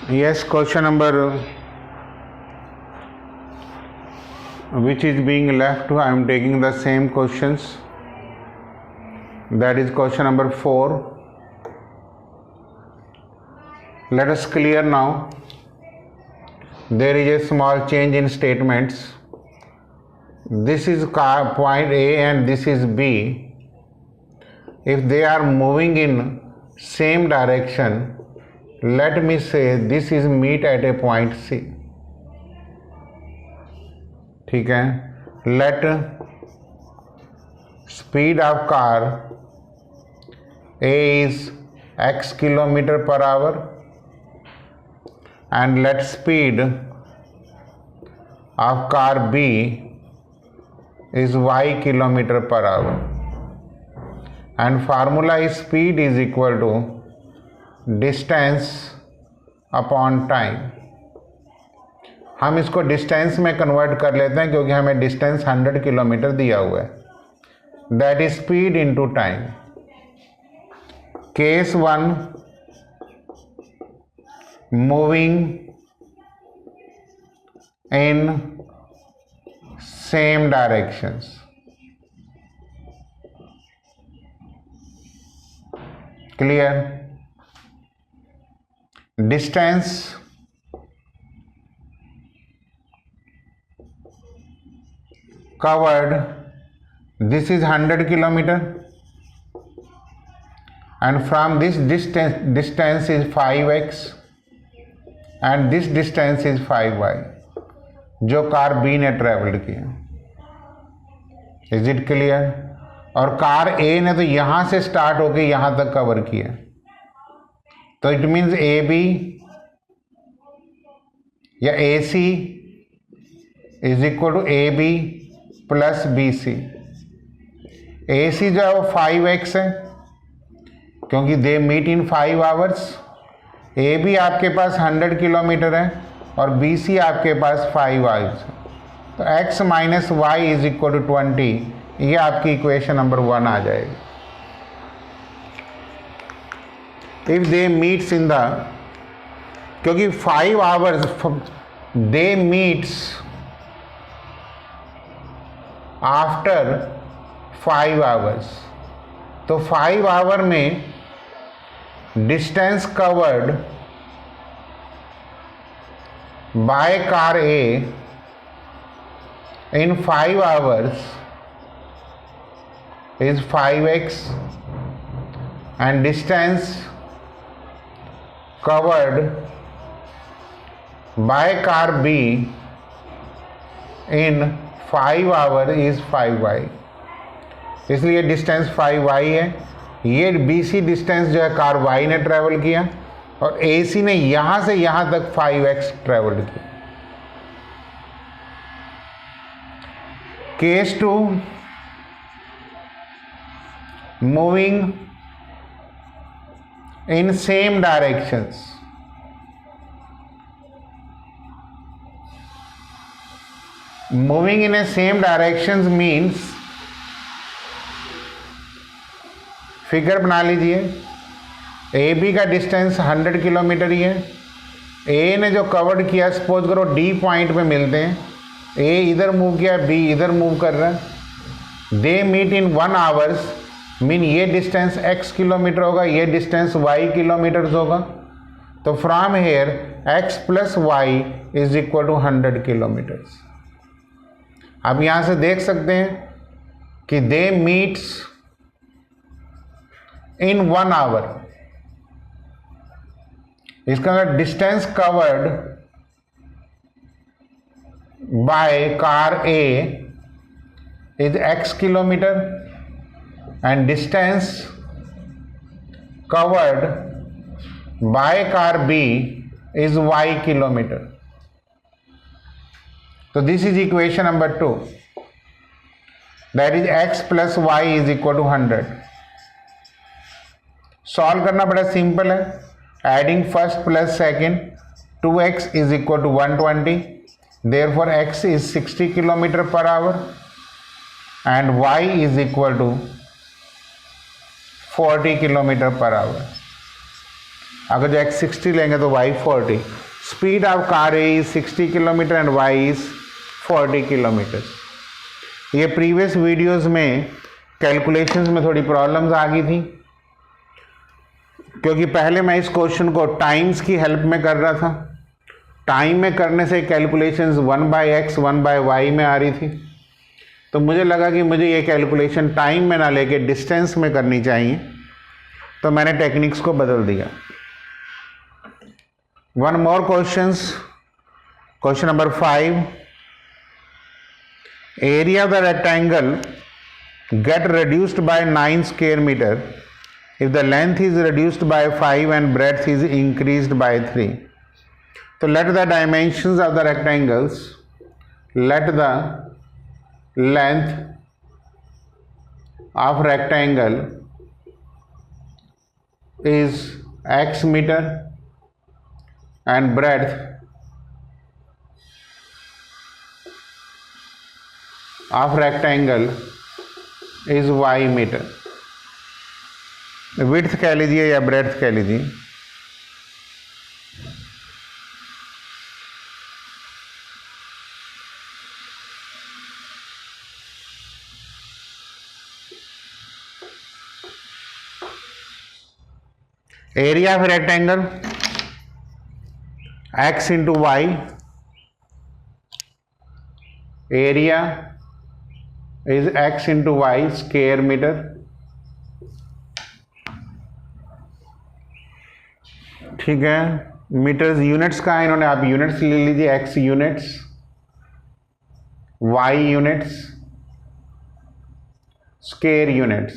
Yes, question number which is being left, I am taking the same questions. That is question number 4. Let us clear now. There is a small change in statements. This is point A and this is B. If they are moving in same direction, let me say this is meet at a point C. ठीक है. Let speed of car A is x kilometer per hour and let speed of car B is y kilometer per hour, and formula is speed is equal to distance upon time. हम इसको distance में convert कर लेते हैं क्योंकि हमें distance 100 kilometre दिया हुआ है. That is speed into time. Case 1, moving in same directions. Clear. Distance covered, this is 100 kilometer, and from this distance is 5x and this distance is 5y जो कार B ने travelled किया. Is it clear. और car A ने तो यहां से start होके यहां तक कवर किया, तो इट मीन्स AB या AC is equal to AB plus BC. AC जो है वो 5x है क्योंकि they meet in 5 hours. AB आपके पास 100 किलोमीटर है और BC आपके पास 5 आवर्स है. तो x minus Y is equal to 20. ये आपकी इक्वेशन नंबर 1 आ जाएगी. If they meets in the, क्योंकि 5 hours they meets after 5 hours, तो 5 आवर में distance covered by car A in 5 hours is 5x and distance covered by car B in 5 our is 5y. इसलिए distance 5y है. ये BC distance जो है car Y ने travel किया और AC ने यहां से यहां तक 5x ट्रेवल किया. Case 2, moving in same directions. Moving in a same directions means, figure बना लीजिए. AB का डिस्टेंस 100 किलोमीटर ही है. A ने जो कवर्ड किया, सपोज करो D पॉइंट पे मिलते हैं. A इधर मूव किया, B इधर मूव कर रहा है. They meet in 1 hours mean ये डिस्टेंस x किलोमीटर होगा, ये डिस्टेंस y किलोमीटर्स होगा. तो from here x plus Y is equal to 100 kilometres. आप यहां से देख सकते हैं कि दे मीट्स इन 1 आवर. इसका distance covered by car A is x kilometre and distance covered by car B is y kilometer. So this is equation number 2. That is x plus y is equal to 100. Solve करना बड़ा simple है. Adding first plus second, 2x is equal to 120. Therefore x is 60 kilometer per hour and y is equal to 40 kilometre per hour. अगर जो x 60 लेंगे तो y 40. Speed of car is 60 kilometre and y is 40 kilometre. ये previous videos में calculations में थोड़ी problems आ गई थी, क्योंकि पहले मैं इस क्वेश्चन को टाइम्स की हेल्प में कर रहा था. टाइम में करने से कैलकुलेशंस 1/x 1/y में आ रही थी, तो मुझे लगा कि मुझे ये कैलकुलेशन टाइम में ना लेके डिस्टेंस में करनी चाहिए, तो मैंने टेक्निक्स को बदल दिया. One more questions. Question number 5. Area of the rectangle get reduced by 9 square meter if the length is reduced by 5 and breadth is increased by 3. So let the dimensions of the rectangles, let the length of rectangle is x meter and breadth of rectangle is y metre. Width कह लीजिए या breadth कह लीजिए. Area of rectangle x into Y. Area is x into y square meter. ठीक है, metres units का है, इन्होंने आप यूनिट्स ले लीजिए. x units, y units, square units.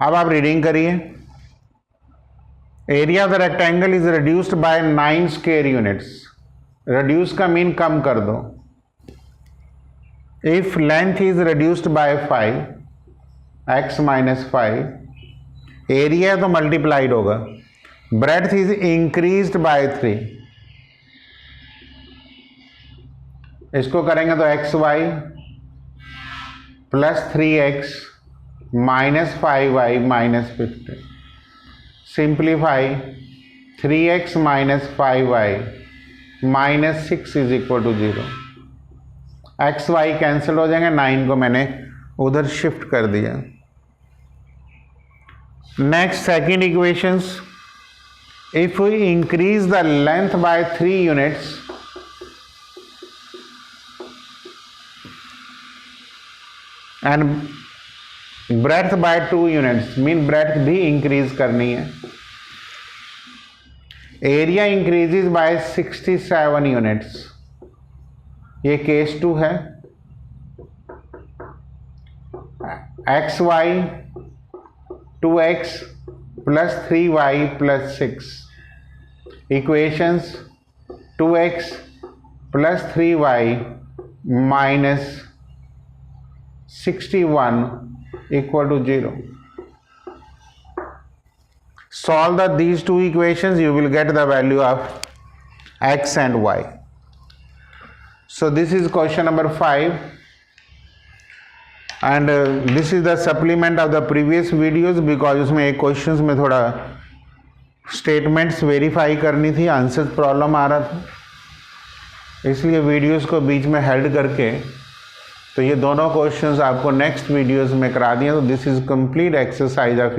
अब आप रीडिंग करिए. Area of the rectangle is reduced by 9 square units. Reduce का मीन कम कर दो. If length is reduced by 5, x minus 5, area तो मल्टीप्लाइड होगा. breadth is increased by 3. इसको करेंगे तो xy plus 3x minus 5y minus 50. Simplify 3x minus 5y minus 6 is equal to 0. X Y cancel हो जाएंगे. 9 को मैंने उधर शिफ्ट कर दिया. Next second equations. If we increase the length by 3 units and breadth by 2 units, mean breadth भी increase करनी है. Area increases by 67 units. ये केस 2 है. X Y 2x plus 3y plus 6. Equations 2x plus 3y minus 61 equal to 0. Solve these two equations, you will get the value of x and y. So this is question number 5, and this is the supplement of the previous videos, because उसमें एक questions में थोड़ा statements verify करनी थी, answer problem आ रहा था, इसलिए videos को बीच में हेल्ड करके तो ये दोनों क्वेश्चंस आपको नेक्स्ट वीडियोस में करा दिए. तो this is complete exercise of